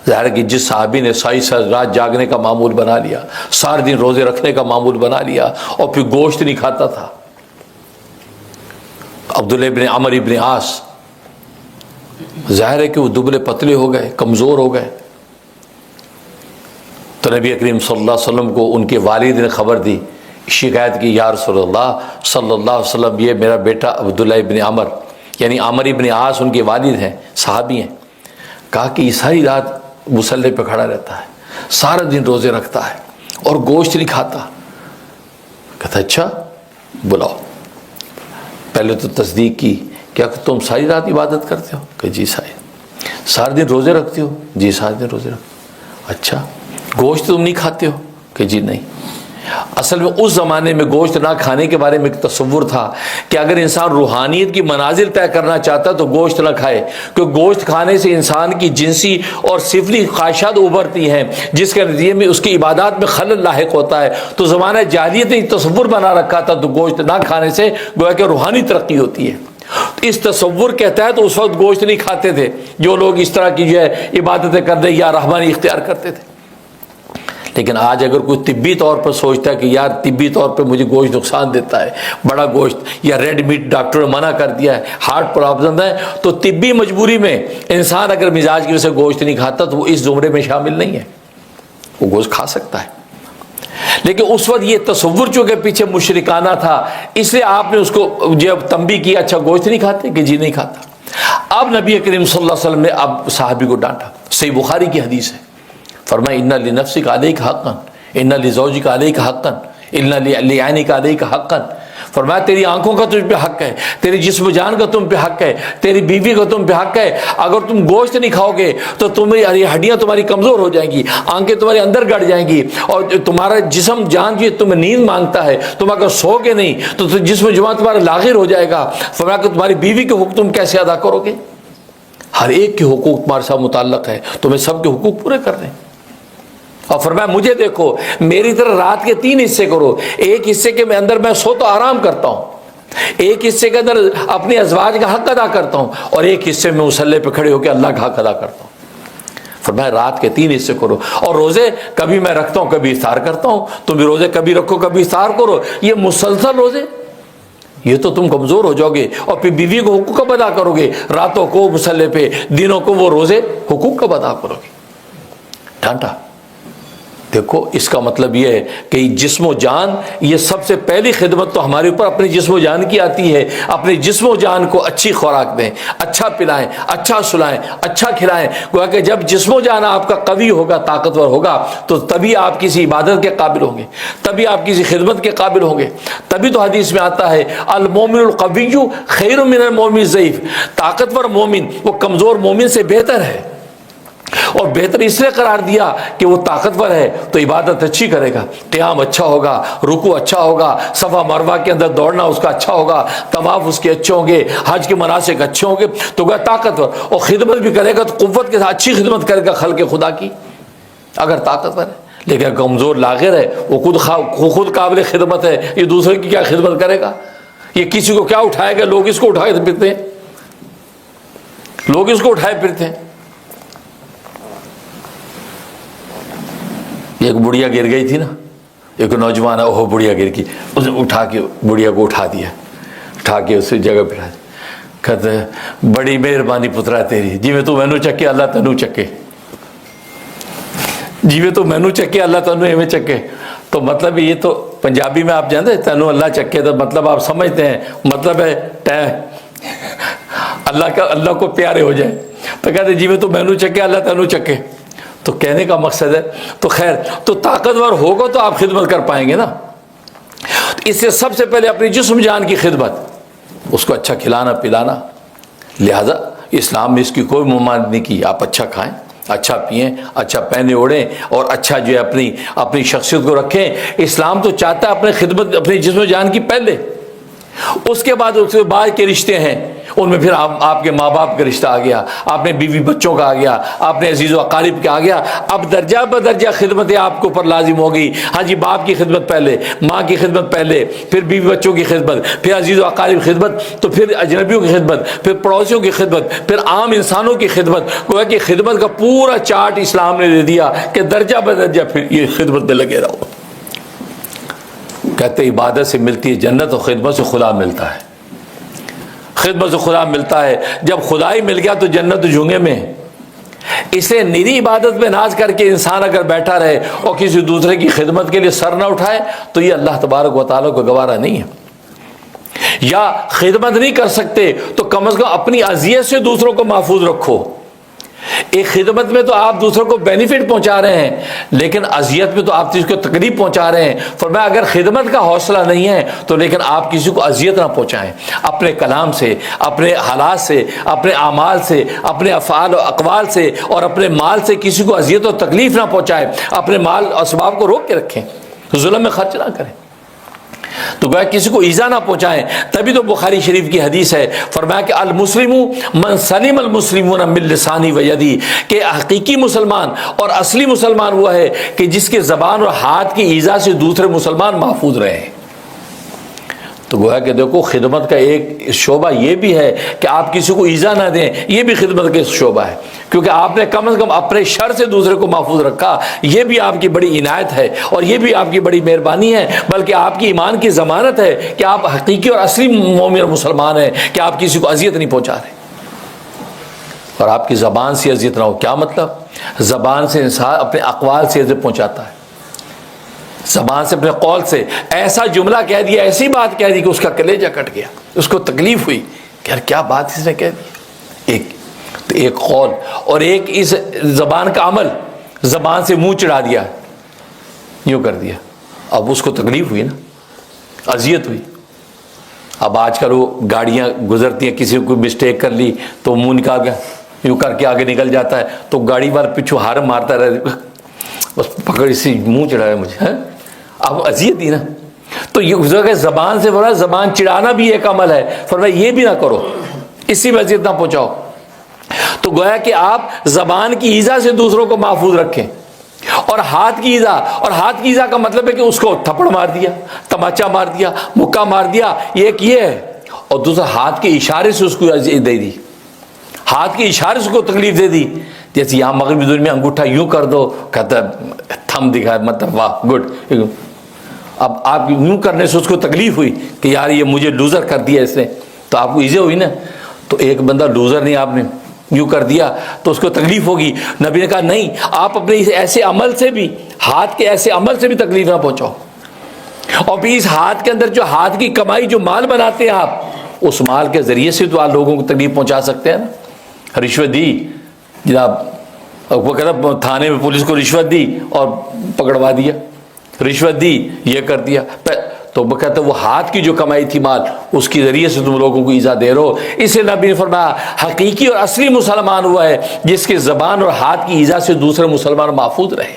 ظاہر ہے کہ جس صحابی نے ساری رات جاگنے کا معمول بنا لیا، سارے دن روزے رکھنے کا معمول بنا لیا اور پھر گوشت نہیں کھاتا تھا، عبداللہ ابن عمرو ابن عاص، ظاہر ہے کہ وہ دبلے پتلے ہو گئے، کمزور ہو گئے. تو نبی کریم صلی اللہ علیہ وسلم کو ان کے والد نے خبر دی، شکایت کی، یا رسول اللہ صلی اللہ علیہ وسلم، یہ میرا بیٹا عبداللہ ابن عمر، یعنی عمرو ابن عاص ان کے والد ہیں، صحابی ہیں، کہا کہ یہ ساری رات مصلی پہ کھڑا رہتا ہے، سارا دن روزے رکھتا ہے اور گوشت نہیں کھاتا. کہتا اچھا بلاؤ. پہلے تو تصدیق کی، کیا تم ساری رات عبادت کرتے ہو؟ کہ جی سارے دن روزے رکھتے ہو؟ جی سارے دن روزے رکھتے ہو. اچھا گوشت تم نہیں کھاتے ہو؟ کہ جی نہیں. اصل میں اس زمانے میں گوشت نہ کھانے کے بارے میں ایک تصور تھا کہ اگر انسان روحانیت کی منازل طے کرنا چاہتا تو گوشت نہ کھائے، کیونکہ گوشت کھانے سے انسان کی جنسی اور سفلی خواہشات ابھرتی ہیں، جس کے نتیجے میں اس کی عبادات میں خلل لاحق ہوتا ہے. تو زمانہ جاہلیت نے تصور بنا رکھا تھا تو گوشت نہ کھانے سے گویا کہ روحانی ترقی ہوتی ہے. اس تصور کے تحت اس وقت گوشت نہیں کھاتے تھے جو لوگ اس طرح کی جو ہے عبادتیں کرتے یا رحمانی اختیار کرتے تھے. لیکن آج اگر کوئی طبی طور پر سوچتا ہے کہ یار طبی طور پہ مجھے گوشت نقصان دیتا ہے، بڑا گوشت یا ریڈ میٹ ڈاکٹر نے منع کر دیا ہے، ہارٹ پرابلم ہے، تو طبی مجبوری میں انسان اگر مزاج کی وجہ سے گوشت نہیں کھاتا تو وہ اس زمرے میں شامل نہیں ہے، وہ گوشت کھا سکتا ہے. لیکن اس وقت یہ تصور چونکہ پیچھے مشرکانہ تھا، اس لیے آپ نے اس کو جب تنبیہ کیا اچھا گوشت نہیں کھاتے؟ کہ جی نہیں کھاتا. اب نبی کریم صلی اللہ علیہ وسلم نے اب صحابی کو ڈانٹا. صحیح بخاری کی حدیث ہے، فرمایا ان لنفسک علیک حقا، ان لزوجک علیک حقا، ان لعینک علیک حقا. فرمایا تیری آنکھوں کا تجھ پہ حق ہے، تیری جسم و جان کا تم پہ حق ہے، تیری بیوی کا تم پہ حق ہے. اگر تم گوشت نہیں کھاؤ گے تو تمہاری ہڈیاں تمہاری کمزور ہو جائیں گی، آنکھیں تمہارے اندر گڑ جائیں گی، اور تمہارا جسم جان جو تمہیں نیند مانگتا ہے، تم اگر سو گے نہیں تو جسم و جان تمہارا لاغر ہو جائے گا. فرمایا کہ تمہاری بیوی کے حقوق تم کیسے ادا کرو گے؟ ہر ایک کے حقوق تمہارے ساتھ متعلق ہے، تمہیں سب کے حقوق پورے کرنے. اور فرمایا مجھے دیکھو، میری طرح رات کے 3 حصے کرو، ایک حصے کے اندر میں سو تو آرام کرتا ہوں، ایک حصے کے اندر اپنے ازواج کا حق ادا کرتا ہوں، اور ایک حصے میں مصلی پہ کھڑے ہو کے اللہ کا حق ادا کرتا ہوں. فرمایا رات کے 3 حصے کرو. اور روزے کبھی میں رکھتا ہوں کبھی افطار کرتا ہوں، تم بھی روزے کبھی رکھو کبھی افطار کرو. یہ مسلسل روزے، یہ تو تم کمزور ہو جاؤ گے. اور پھر بیوی کو حقوق کب ادا کرو گے؟ راتوں کو مصلی پہ، دنوں کو وہ روزے حقوق کب ادا کرو گے؟ ڈانٹا. دیکھو اس کا مطلب یہ ہے کہ جسم و جان، یہ سب سے پہلی خدمت تو ہمارے اوپر اپنے جسم و جان کی آتی ہے. اپنے جسم و جان کو اچھی خوراک دیں، اچھا پلائیں، اچھا سلائیں، اچھا کھلائیں. گویا کہ جب جسم و جان آپ کا قوی ہوگا، طاقتور ہوگا، تو تبھی آپ کسی عبادت کے قابل ہوں گے، تبھی آپ کسی خدمت کے قابل ہوں گے. تبھی تو حدیث میں آتا ہے المومن القوی خیر من المومن الضعیف. طاقتور مومن وہ کمزور مومن سے بہتر ہے، اور بہتر اس لیے قرار دیا کہ وہ طاقتور ہے تو عبادت اچھی کرے گا، قیام اچھا ہوگا، رکوع اچھا ہوگا، صفا مروہ کے اندر دوڑنا اس کا اچھا ہوگا، طواف اس کے اچھے ہوں گے، حج کے مناسک اچھے ہوں گے. تو وہ طاقتور، اور خدمت بھی کرے گا تو قوت کے ساتھ اچھی خدمت کرے گا خلق خدا کی اگر طاقتور ہے. لیکن کمزور لاغر ہے، وہ خود قابل خدمت ہے، یہ دوسرے کی کیا خدمت کرے گا؟ یہ کسی کو کیا اٹھائے گا؟ لوگ اس کو اٹھائے پھرتے ہیں، لوگ اس کو اٹھائے پھرتے ہیں. ایک بڑھیا گر گئی تھی نا، ایک نوجوان ہے، وہ بڑھیا گر گئی، اس نے اٹھا کے بڑھیا کو اٹھا دیا، اٹھا کے اس جگہ پہ ڈال. کہتے ہیں بڑی مہربانی پترا تیری، جی میں تو مینو چکے اللہ تینو چکے، جی میں تو مینو چکے اللہ تینو ایویں چکے. تو مطلب یہ تو پنجابی میں آپ جانتے ہیں تینو اللہ چکے، تو مطلب آپ سمجھتے ہیں، مطلب ہے اللہ کو پیارے ہو جائے. تو کہتے جی میں تو مینو چکے اللہ تینو چکے. تو کہنے کا مقصد ہے تو خیر، تو طاقتور ہوگا تو آپ خدمت کر پائیں گے نا. اس سے سب سے پہلے اپنی جسم جان کی خدمت، اس کو اچھا کھلانا پلانا. لہذا اسلام میں اس کی کوئی ممانعت نہیں کی. آپ اچھا کھائیں، اچھا پئیں، اچھا پہنے اوڑھیں، اور اچھا جو ہے اپنی شخصیت کو رکھیں. اسلام تو چاہتا ہے اپنے خدمت اپنی جسم جان کی پہلے، اس کے بعد کے رشتے ہیں ان میں پھر آپ کے ماں باپ کا رشتہ آ گیا، آپ نے بیوی بچوں کا آ گیا، آپ نے عزیز و اقارب کا آ گیا. اب درجہ بدرجہ خدمتیں آپ کے اوپر لازم ہو گئی. ہاں جی، باپ کی خدمت پہلے، ماں کی خدمت پہلے، پھر بیوی بچوں کی خدمت، پھر عزیز و اقارب خدمت، تو پھر اجنبیوں کی خدمت، پھر پڑوسیوں کی خدمت، پھر عام انسانوں کی خدمت. گویا کہ خدمت کا پورا چارٹ اسلام نے دے دیا کہ درجہ بدرجہ پھر یہ خدمت میں لگے رہو. کہتے عبادت سے ملتی ہے جنت، اور خدمت سے خدا ملتا ہے. خدمت سے خدا ملتا ہے. جب خدا ہی مل گیا تو جنت جھونگے میں. اسے نری عبادت میں ناز کر کے انسان اگر بیٹھا رہے اور کسی دوسرے کی خدمت کے لیے سر نہ اٹھائے تو یہ اللہ تبارک و تعالیٰ کو گوارا نہیں ہے. یا خدمت نہیں کر سکتے تو کم از کم اپنی اذیت سے دوسروں کو محفوظ رکھو. ایک خدمت میں تو آپ دوسروں کو بینیفٹ پہنچا رہے ہیں، لیکن اذیت میں تو آپ کسی کو تکلیف پہنچا رہے ہیں. فرمایا اگر خدمت کا حوصلہ نہیں ہے تو لیکن آپ کسی کو اذیت نہ پہنچائیں. اپنے کلام سے، اپنے حالات سے، اپنے اعمال سے، اپنے افعال و اقوال سے اور اپنے مال سے کسی کو اذیت و تکلیف نہ پہنچائیں. اپنے مال اور اسباب کو روک کے رکھیں، ظلم میں خرچ نہ کریں، تو گویا کسی کو ایذا نہ پہنچائیں. تبھی تو بخاری شریف کی حدیث ہے، فرمایا کہ المسلم من سلم المسلمون من لسانی و یدی، کہ حقیقی مسلمان اور اصلی مسلمان وہ ہے کہ جس کے زبان اور ہاتھ کی ایذا سے دوسرے مسلمان محفوظ رہے ہیں. تو گویا کہ دیکھو خدمت کا ایک شعبہ یہ بھی ہے کہ آپ کسی کو ایذا نہ دیں، یہ بھی خدمت کا شعبہ ہے، کیونکہ آپ نے کم از کم اپنے شر سے دوسرے کو محفوظ رکھا. یہ بھی آپ کی بڑی عنایت ہے اور یہ بھی آپ کی بڑی مہربانی ہے، بلکہ آپ کی ایمان کی ضمانت ہے کہ آپ حقیقی اور اصلی مومن اور مسلمان ہیں، کہ آپ کسی کو اذیت نہیں پہنچا رہے. اور آپ کی زبان سے اذیت نہ ہو. کیا مطلب؟ زبان سے انسان اپنے اقوال سے اذیت پہنچاتا ہے، زبان سے، اپنے قول سے ایسا جملہ کہہ دیا، ایسی بات کہہ دی کہ اس کا کلیجہ کٹ گیا، اس کو تکلیف ہوئی کہ یار کیا بات اس نے کہہ دی. ایک قول اور ایک اس زبان کا عمل، زبان سے منہ چڑھا دیا، یوں کر دیا، اب اس کو تکلیف ہوئی نا، اذیت ہوئی. اب آج کل وہ گاڑیاں گزرتی ہیں، کسی کو مسٹیک کر لی تو منہ نکال گیا، یوں کر کے آگے نکل جاتا ہے، تو گاڑی والا پیچھو ہارن مارتا رہے، بس پکڑ اسی منہ چڑھایا مجھے، اب اذیت دی نا. تو یہ زبان سے بولا، زبان چڑھانا بھی ایک عمل ہے، فرمایا یہ بھی نہ کرو، اسی میں اذیت نہ پہنچاؤ. تو گویا کہ آپ زبان کی ایذا سے دوسروں کو محفوظ رکھیں، اور ہاتھ کی ایذا، اور ہاتھ کی ایذا کا مطلب ہے کہ اس کو تھپڑ مار دیا، تماچا مار دیا، مکہ مار دیا، ایک یہ ہے. اور دوسرا ہاتھ کے اشارے سے اس کو اذیت دے دی، ہاتھ کے اشارے سے اس کو تکلیف دے دی. جیسے یہاں مغربی دنیا میں انگوٹھا یوں کر دو، کہتا ہے تھم دکھائے، مطلب واہ گڈ. اب آپ یوں کرنے سے اس کو تکلیف ہوئی کہ یار یہ مجھے لوزر کر دیا اس نے، تو آپ کو ایزی ہوئی نا. تو ایک بندہ لوزر نہیں، آپ نے یوں کر دیا تو اس کو تکلیف ہوگی. نبی نے کہا نہیں، آپ اپنے ایسے عمل سے بھی، ہاتھ کے ایسے عمل سے بھی تکلیف نہ پہنچاؤ. اور پھر اس ہاتھ کے اندر جو ہاتھ کی کمائی، جو مال بناتے ہیں آپ، اس مال کے ذریعے سے تو آپ لوگوں کو تکلیف پہنچا سکتے ہیں نا. رشوت دی جناب، وہ کہتا تھانے میں پولیس کو رشوت دی اور پکڑوا دیا، رشوت دی، یہ کر دیا. تو وہ کہتا وہ ہاتھ کی جو کمائی تھی مال، اس کے ذریعے سے تم لوگوں کو ایذا دے رہو. اس سے نبی نے فرمایا حقیقی اور اصلی مسلمان ہوا ہے جس کے زبان اور ہاتھ کی ایذا سے دوسرے مسلمان محفوظ رہے.